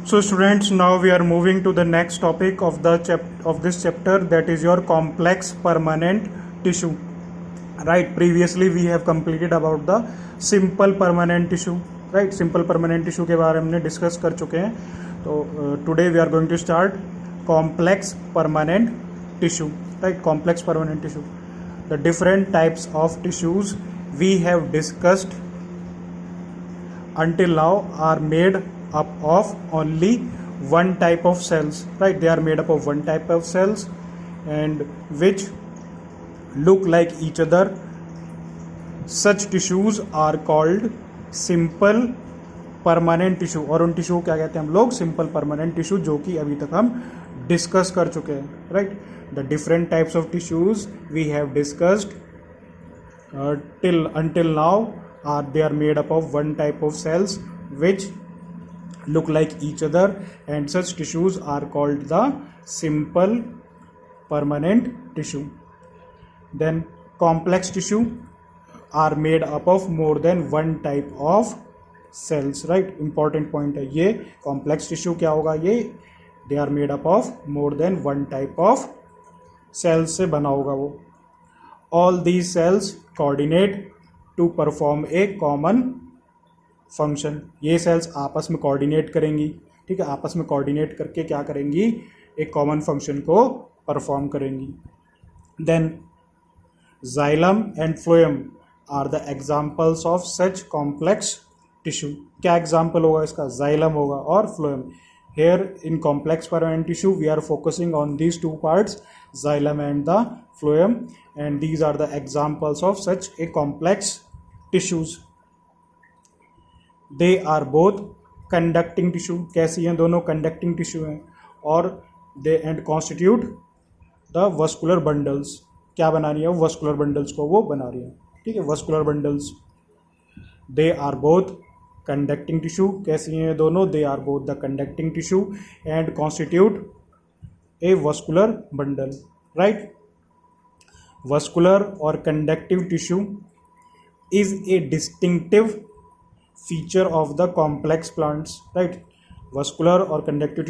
So students, now we are moving to the next topic of this chapter, that is your complex permanent tissue. Right, previously we have completed about the simple permanent tissue. Right, simple permanent tissue के बारे में हमने discuss कर चुके हैं. तो today we are going to start complex permanent tissue. Right, complex permanent tissue. The different types of tissues we have discussed until now are made up of only one type of cells. Right, they are made up of one type of cells and which look like each other. Such tissues are called simple permanent tissue. और उन tissue क्या कहते हैं हम लोग? Simple permanent tissue, जो कि अभी तक हम डिस्कस कर चुके हैं. Right, the different types of tissues we have discussed until now are they are made up of one type of cells which look like each other, and such tissues are called the simple permanent tissue. Then complex tissue are made up of more than one type of cells. Right, important point है ये. complex tissue क्या होगा? ये they are made up of more than one type of cells से बना होगा वो. All these cells coordinate to perform a common function. ये cells आपस में coordinate करेंगी. ठीक है, आपस में coordinate करके क्या करेंगी? एक common function को perform करेंगी. Then xylem and phloem are the examples of such complex tissue. क्या example होगा इसका? xylem होगा और phloem. Here in complex permanent tissue we are focusing on these two parts, xylem and the phloem, and these are the examples of such a complex tissues. They are both conducting tissue. कैसी हैं दोनों? conducting tissue हैं. और they and constitute the vascular bundles. क्या बना रही है वो? vascular bundles को वो बना रही है. ठीक है, vascular bundles. They are both conducting tissue. कैसी हैं दोनों? They are both the conducting tissue and constitute a vascular bundle. Right, vascular or conductive tissue is a distinctive feature of the complex plants. Right, vascular और conductive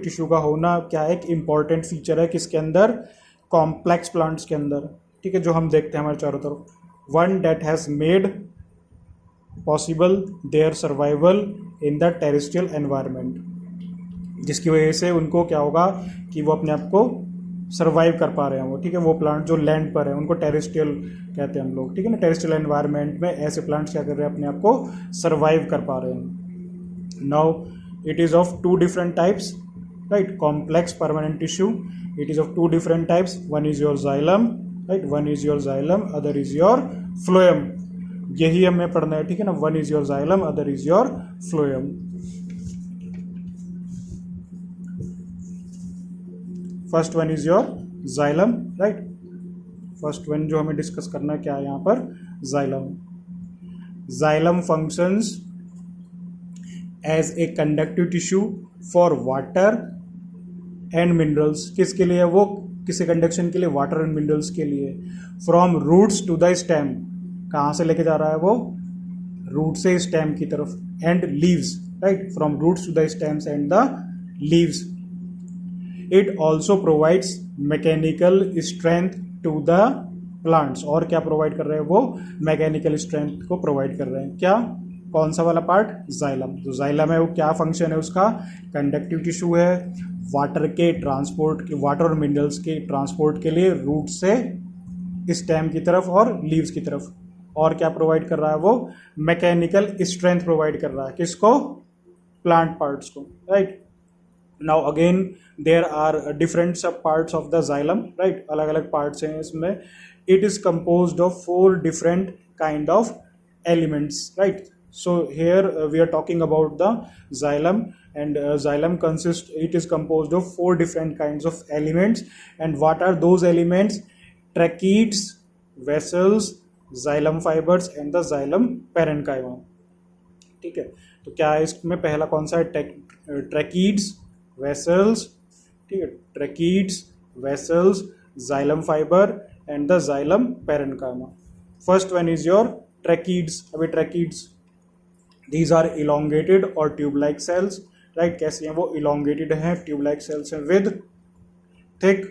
tissue का होना क्या है? एक important feature है किसके अंदर? complex plants के अंदर. ठीक है, जो हम देखते हैं हमारे चारों तरफ. one that has made possible their survival in the terrestrial environment. जिसकी वजह से उनको क्या होगा कि वो अपने आप को सर्वाइव कर पा रहे हैं वो. ठीक है, वो प्लांट जो लैंड पर है उनको टेरेस्ट्रियल कहते हैं हम लोग. ठीक है ना, टेरेस्ट्रियल एनवायरनमेंट में ऐसे प्लांट्स क्या कर रहे हैं? अपने आप को सर्वाइव कर पा रहे हैं. Now it is of two different types. Right, complex permanent tissue, it is of two different types. One is your xylem. Right, one is your xylem, other is your phloem. यही हमें पढ़ना है. ठीक है ना, one is your xylem, other is your phloem. First one is your xylem. Right, first one जो हमें discuss करना है क्या है यहाँ पर? Xylem. Xylem functions as a conductive tissue for water and minerals. किसके लिए वो? किसी कंडक्शन के लिए? वाटर एंड मिनरल्स के लिए. From roots to the stem. कहाँ से लेके जा रहा है वो? रूट से स्टेम की तरफ. And leaves. Right, from roots to the stems and the leaves. It also provides mechanical strength to the plants. और क्या प्रोवाइड कर रहे हैं वो? मैकेनिकल स्ट्रेंथ को प्रोवाइड कर रहे हैं. क्या? कौन सा वाला पार्ट? जाइलम. जो जाइलम है वो क्या फंक्शन है उसका? कंडक्टिव टिश्यू है. वाटर के ट्रांसपोर्ट, वाटर और मिनरल्स के ट्रांसपोर्ट के लिए रूट से स्टेम की तरफ और लीव्स की तरफ. और क्या प्रोवाइड कर रहा है वो? मैकेनिकल स्ट्रेंथ प्रोवाइड कर रहा है. किसको? प्लांट पार्ट्स को. Right, now again there are different sub parts of the xylem. Right, अलग अलग पार्ट्स हैं इसमें. It is composed of 4 different kind of elements. Right, so here we are talking about the xylem, and xylem consists, it is composed of 4 different kinds of elements. And what are those elements? Tracheids, vessels, xylem fibers and the xylem parenchyma. ठीक है, तो क्या है इसमें? पहला कौन सा है? Tracheids, vessels. ठीक है, tracheids, vessels, xylem fiber and the xylem parenchyma. First one is your tracheids. अभी tracheids, these are elongated or tube like cells. Right. कैसी हैं वो? इलोंगेटेड हैं, ट्यूब लाइक सेल्स हैं with thick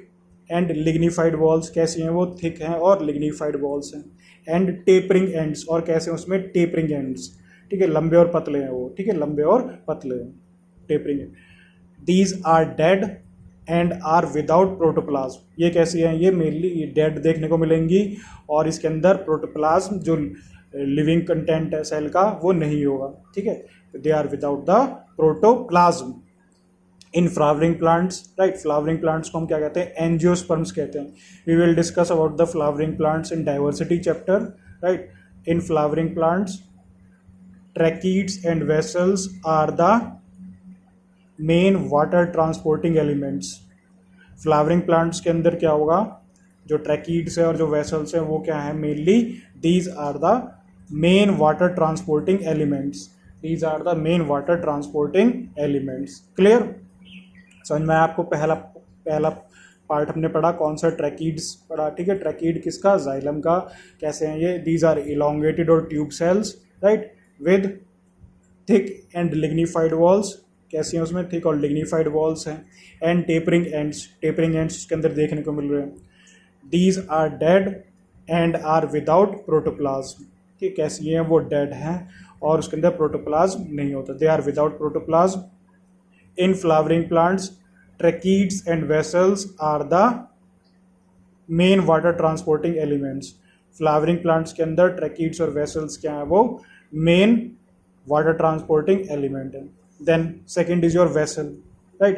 and lignified walls. कैसी हैं वो? Thick हैं और लिग्निफाइड वॉल्स हैं। एंड टेपरिंग एंड्स, और कैसे हैं उसमें? टेपरिंग एंड्स, ठीक है, लंबे और पतले हैं वो, ठीक है, लंबे और पतले हैं, tapering end. These are dead and are without protoplasm. ये कैसी हैं? ये मेनली डेड देखने को मिलेंगी और इसके अंदर प्रोटोप्लाज्म जो लिविंग कंटेंट है सेल का वो नहीं होगा, ठीक है। They are without the protoplasm. In flowering plants, right, flowering plants को हम क्या कहते हैं? एंजियोस्पर्म्स कहते हैं। We will discuss about the flowering plants in diversity chapter, right. In flowering plants tracheids and vessels are the main water transporting elements. Flowering plants के अंदर क्या होगा? जो ट्रैकीड्स है और जो वेसल्स है वो क्या है? Mainly these are the main water transporting elements. These are the main water transporting elements. Clear? समझ में आपको? पहला पार्ट हमने पढ़ा कौन सा? ट्रैकीड्स पढ़ा, ठीक है। ट्रैकीड किसका? जाइलम का। कैसे हैं ये? दीज आर इलोंगेटेड और tube cells, right, with thick and lignified walls. कैसी हैं उसमें? थिक और लिग्निफाइड वॉल्स हैं। And tapering ends, tapering ends इसके अंदर देखने को मिल रहे हैं। These are dead and are without protoplasm, ठीक। कैसी हैं वो? डेड हैं और उसके अंदर प्रोटोप्लाज्म नहीं होता। They are without protoplasm. In flowering plants tracheids and vessels are the main water transporting elements. Flowering plants के अंदर ट्रैकीड्स और वेसल्स क्या है? वो मेन वाटर ट्रांसपोर्टिंग एलिमेंट है। Then second is your vessel, right.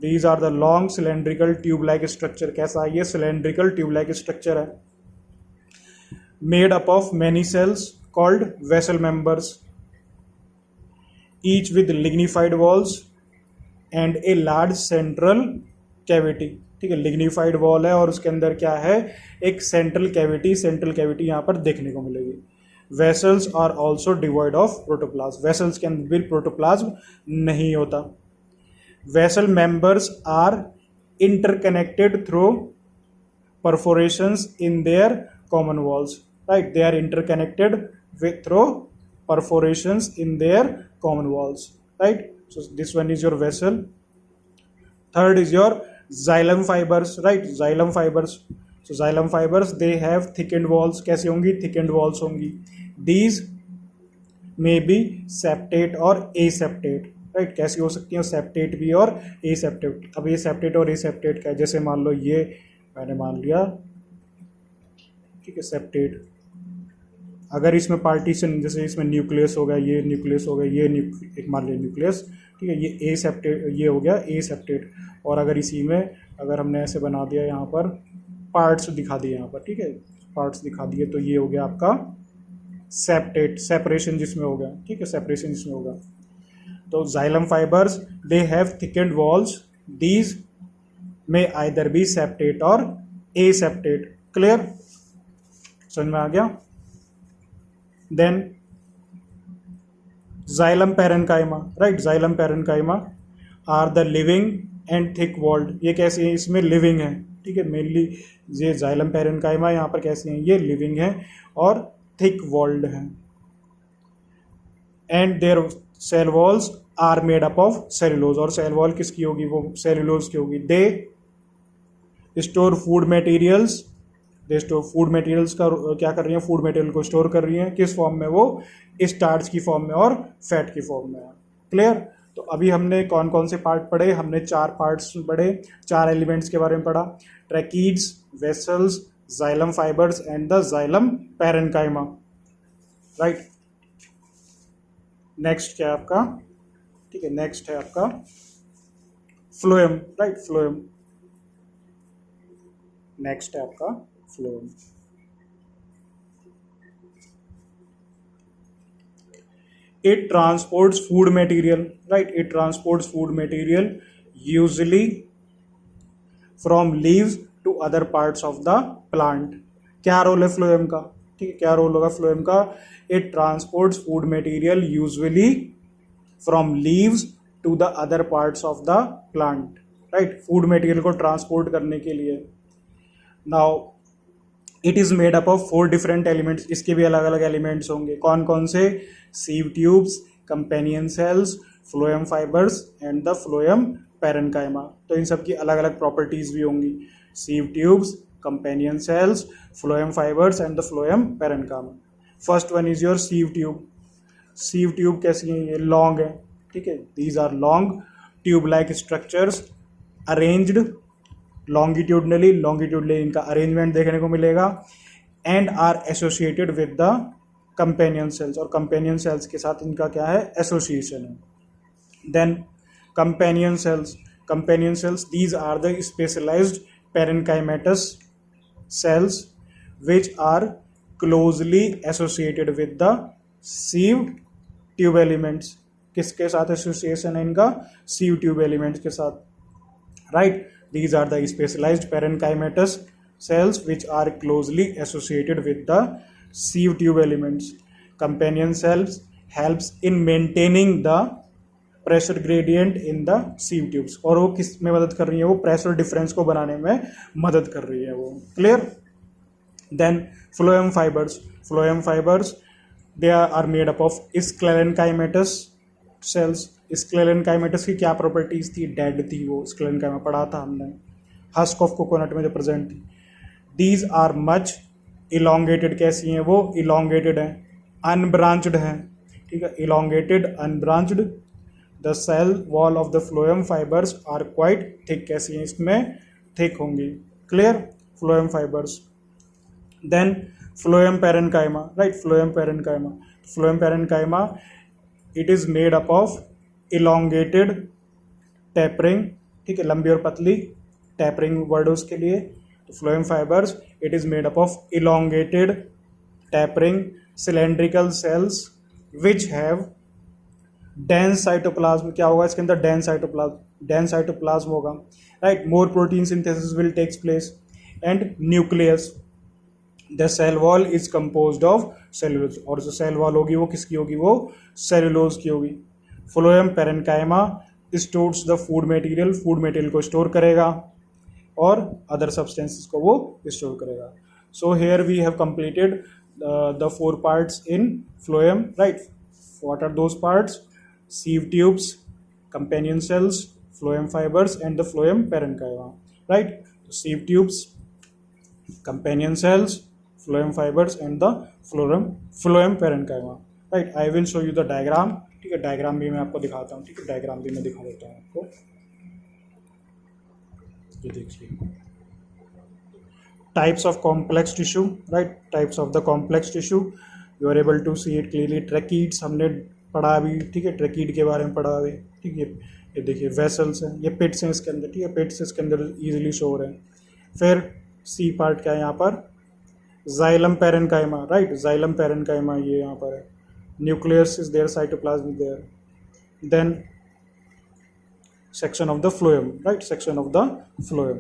These are the long cylindrical tube like structure. कैसा है ये? सिलेंड्रिकल ट्यूब लाइक स्ट्रक्चर है। Made up of many cells called vessel members, each with lignified walls and a large central cavity, ठीक है। Lignified wall है और उसके अंदर क्या है? एक सेंट्रल कैविटी। सेंट्रल कैविटी यहाँ पर देखने को मिलेगी। Vessels are also devoid of protoplasm. Vessels के अंदर भी प्रोटोप्लाज्म नहीं होता। Vessel members are interconnected through perforations in their common walls, right. They are interconnected with through perforations in their common walls, right. So this one is your vessel. Third is your xylem fibers, right? Xylem fibers. So xylem fibers, they have thickened walls. कैसी होंगी? thickened walls होंगी. These may be septate or aseptate, right? कैसी हो सकती हैं? septate भी और aseptate। अब ये septate और aseptate क्या है? जैसे मान लो ये मैंने मान लिया, ठीक है, septate। अगर इसमें पार्टीशन, जैसे इसमें न्यूक्लियस हो गया, ये न्यूक्लियस हो गया, ये एक मान लिया न्यूक्लियस, ठीक है, ये ए सेप्टेट, ये हो गया ए सेप्टेट। और अगर इसी में अगर हमने ऐसे बना दिया, यहाँ पर पार्ट्स दिखा दिए, यहाँ पर, ठीक है, पार्ट्स दिखा दिए, तो ये हो गया आपका सेप्टेट, सेपरेशन जिसमें हो गया, ठीक है, सेपरेशन जिसमें होगा। तो xylem fibres they have thickened walls, these में आइदर बी सेप्टेट और ए सेप्टेट। क्लियर? समझ में आ गया? Then xylem parenchyma, right? xylem parenchyma are the living and thick walled। ये कैसी है? इसमें लिविंग है, ठीक है, मेनली ये xylem parenchyma यहाँ पर कैसी है? ये लिविंग है और थिक वॉल्ड है। And their cell walls are made up of cellulose. और सेल वॉल किसकी होगी? वो सेलुलोज की होगी। They store food materials, they store food materials का क्या कर रही हैं? फूड मटेरियल को स्टोर कर रही हैं। किस फॉर्म में? वो स्टार्च की फॉर्म में और फैट की फॉर्म में। क्लियर? तो अभी हमने कौन कौन से पार्ट पढ़े? हमने 4 पार्ट्स पढ़े, 4 एलिमेंट्स के बारे में पढ़ा। Tracheids, vessels, xylem fibres and the xylem parenchyma, right. Next क्या है आपका? ठीक है, नेक्स्ट है आपका फ्लोएम, राइट, फ्लोएम। नेक्स्ट है आपका phloem. It transports food material, right? It transports food material usually from leaves to other parts of the plant। क्या रोल है फ्लोएम का? ठीक है, क्या रोल होगा फ्लोएम का? It transports food material usually from leaves to the other parts of the plant, right? Food material को transport करने के लिए। Now it is made up of 4 different elements. इसके भी अलग अलग एलिमेंट्स होंगे। कौन कौन से? Sieve tubes, companion cells, phloem fibres and the phloem parenchyma. तो इन सब की अलग अलग प्रॉपर्टीज भी होंगी, sieve tubes, companion cells, phloem fibres and the phloem parenchyma. First one is your sieve tube. Sieve tube कैसी है, ये लॉन्ग है, ठीक है, these are long tube like structures arranged longitudinally इनका अरेंजमेंट देखने को मिलेगा, and are associated with the companion cells, और कंपेनियन सेल्स के साथ इनका क्या है, एसोसिएशन है। Then companion cells these are the specialised parenchymatous cells which are closely associated with the sieve tube elements. किसके साथ एसोसिएशन है इनका, सीव ट्यूब एलिमेंट्स के साथ, right. These are the specialized parenchymatous cells which are closely associated with the sieve tube elements. Companion cells helps in maintaining the pressure gradient in the sieve tubes, और वो किस में मदद कर रही है, वो प्रेशर डिफरेंस को बनाने में मदद कर रही है वो, clear. Then phloem fibers they are made up of sclerenchymatous cells। स्क्लेरेनकाइमेटस की क्या प्रॉपर्टीज थी, डेड थी वो, स्क्लेरेनकाइमा पढ़ा था हमने, हस्क ऑफ कोकोनट में जो प्रेजेंट थी। दीज आर मच इलोंगेटेड, कैसी हैं वो, इलोंगेटेड हैं, अनब्रांच्ड हैं, ठीक है, elongated unbranched. The cell wall of the phloem fibres are quite thick, कैसी हैं, इसमें थिक होंगी, clear. Phloem fibres. Then phloem parenchyma, right, phloem parenchyma it is made up of elongated tapering, ठीक है, लंबी और पतली, टैपरिंग वर्ड उसके लिए। तो phloem fibres it is made up of elongated tapering cylindrical cells which have dense cytoplasm. क्या होगा इसके अंदर, डेंस साइटोप्लाज्म होगा, right. More protein synthesis will takes place and nucleus. The cell wall is composed of cellulose, और जो cell wall होगी वो किसकी होगी, वो सेलुलोज की होगी। Phloem parenchyma stores the food material को स्टोर करेगा और अदर सब्सटेंसेस को वो स्टोर करेगा। So here we have completed the 4 parts in phloem, right. What are those parts, sieve tubes, companion cells, phloem fibres and the phloem parenchyma, right. Sieve tubes, companion cells, phloem fibres and the phloem parenchyma, right. I will show you the diagram, ठीक है, diagram भी मैं आपको दिखाता हूँ, ठीक है, diagram भी मैं दिखा देता हूँ आपको। ये देखिए, types of complex tissue, right, types of the complex tissue, you are able to see it clearly. Tracheids हमने पढ़ा अभी, ठीक है, ट्रैकीड के बारे में पढ़ा अभी, ठीक है। ये देखिए वेसल्स हैं, ये पिट्स हैं इसके अंदर, ठीक है, पिट्स इसके अंदर ईजिली शो हो रहे हैं। फिर सी पार्ट क्या है यहाँ पर, xylem parenchyma, right, xylem parenchyma ये यहाँ पर है। Nucleus is there, cytoplasm is there. Then section of the phloem, right, section of the phloem.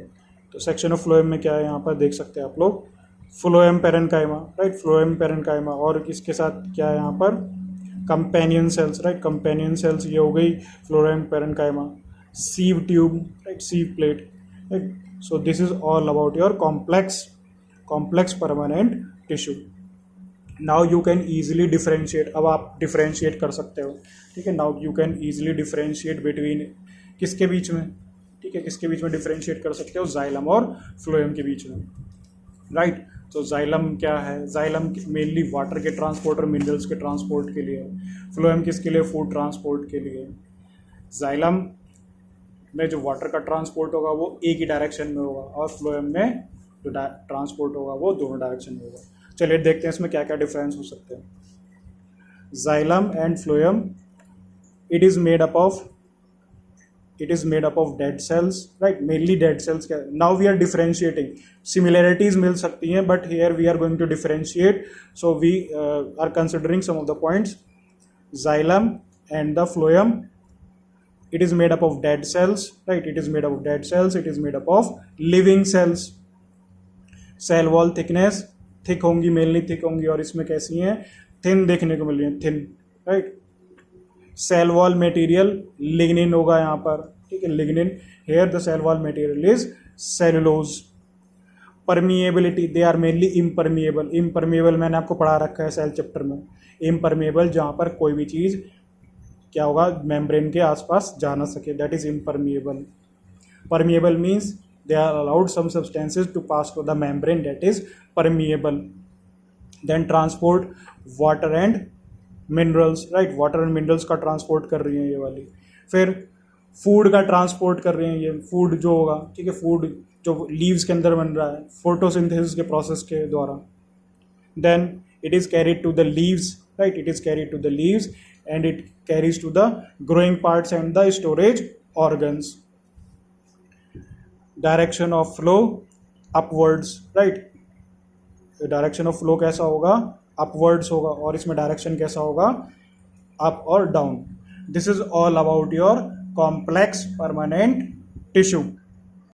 तो सेक्शन ऑफ फ्लोएम में क्या है यहाँ पर देख सकते हैं आप लोग, phloem parenchyma, right, phloem parenchyma, और किसके साथ क्या है यहाँ पर, companion cells, right, companion cells ये हो गई phloem parenchyma. Sieve tube, right, sieve plate, right. So this is all about your complex permanent tissue. Now you can easily differentiate, अब आप डिफ्रेंशिएट कर सकते हो, ठीक है। Now you can easily differentiate between, किसके बीच में, ठीक है, किसके बीच में डिफ्रेंशिएट कर सकते हो, जाइलम और फ्लोएम के बीच में, राइट। तो जाइलम क्या है, जाइलम मेनली वाटर के ट्रांसपोर्ट और मिनरल्स के ट्रांसपोर्ट के लिए, फ्लोएम किसके लिए, फूड ट्रांसपोर्ट के लिए। जाइलम में जो वाटर का ट्रांसपोर्ट होगा वो एक ही डायरेक्शन में होगा, और फ्लोएम में जो ट्रांसपोर्ट होगा वो दोनों डायरेक्शन में होगा। चलिए देखते हैं इसमें क्या क्या डिफरेंस हो सकते हैं। Xylem and phloem it is made up of dead cells, right, mainly dead cells. Now we are differentiating, similarities मिल सकती हैं but here we are going to differentiate, so we are considering some of the points. Xylem and the phloem it is made up of dead cells, right, it is made up of dead cells, it is made up of living cells। Cell wall thickness thick होंगी, mainly thick होंगी, और इसमें कैसी हैं, thin देखने को मिल रही है, thin, right. Cell wall material lignin होगा यहाँ पर, ठीक है, lignin. Here the cell wall material is cellulose. Permeability, they are mainly impermeable मैंने आपको पढ़ा रखा है सेल चैप्टर में। इम्परमिएबल जहाँ पर कोई भी चीज़ क्या होगा, मेम्ब्रेन के आसपास जा ना सके, that is impermeable. Permeable means they are allowed some substances to pass through the membrane, that is permeable. Then transport water and minerals, right, water and minerals का ट्रांसपोर्ट कर रही हैं ये वाली. फिर फूड का ट्रांसपोर्ट कर रही हैं ये, फूड जो होगा, ठीक है, फूड जो लीव्स के अंदर बन रहा है फोटोसिंथेसिस के प्रोसेस के द्वारा. Then it is carried to the leaves, right, it is carried to the leaves and it carries to the growing parts and the storage organs. Direction of flow upwards, right, direction of flow कैसा होगा, upwards होगा, और इसमें direction कैसा होगा, up और down. This is all about your complex permanent tissue.